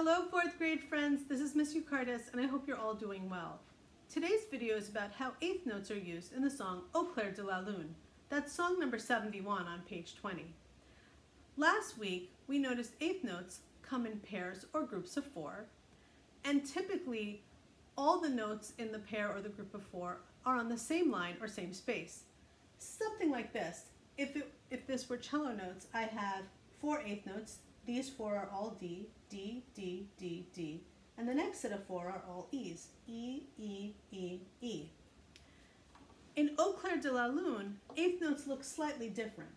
Hello fourth grade friends, this is Miss Eucardis and I hope you're all doing well. Today's video is about how eighth notes are used in the song Au Clair de la Lune. That's song number 71 on page 20. Last week we noticed eighth notes come in pairs or groups of four, and typically all the notes in the pair or the group of four are on the same line or same space. Something like this. If this were cello notes, I have four eighth notes. These four are all D, D, D, D, D. And the next set of four are all E's. E, E, E, E. In Au Clair de la Lune, eighth notes look slightly different.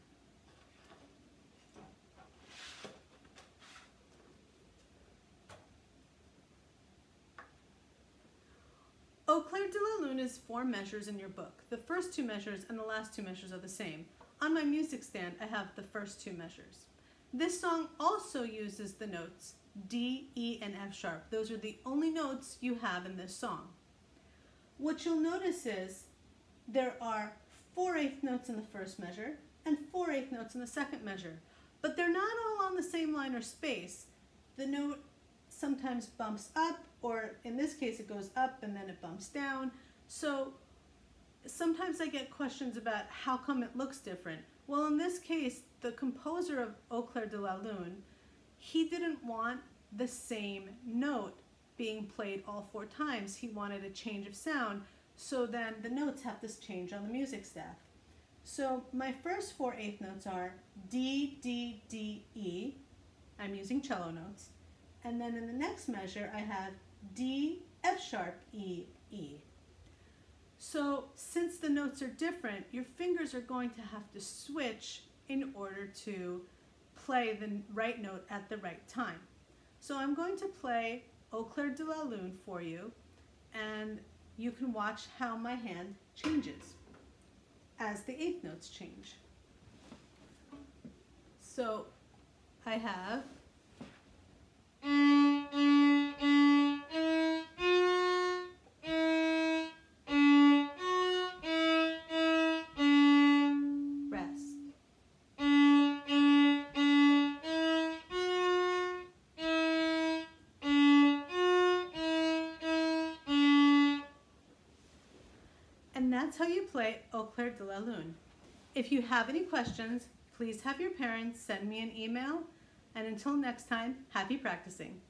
Au Clair de la Lune is four measures in your book. The first two measures and the last two measures are the same. On my music stand, I have the first two measures. This song also uses the notes D, E, and F sharp. Those are the only notes you have in this song. What you'll notice is there are four eighth notes in the first measure and four eighth notes in the second measure, but they're not all on the same line or space. The note sometimes bumps up, or in this case it goes up and then it bumps down. So sometimes I get questions about how come it looks different. Well, in this case, the composer of Au Clair de la Lune, he didn't want the same note being played all four times. He wanted a change of sound, so then the notes have to change on the music staff. So my first four eighth notes are D, D, D, E. I'm using cello notes. And then in the next measure, I have D, F sharp, E, E. So since the notes are different, your fingers are going to have to switch in order to play the right note at the right time. So I'm going to play Au Clair de la Lune for you, and you can watch how my hand changes as the eighth notes change. So I have and that's how you play Au Clair de la Lune. If you have any questions, please have your parents send me an email. And until next time, happy practicing.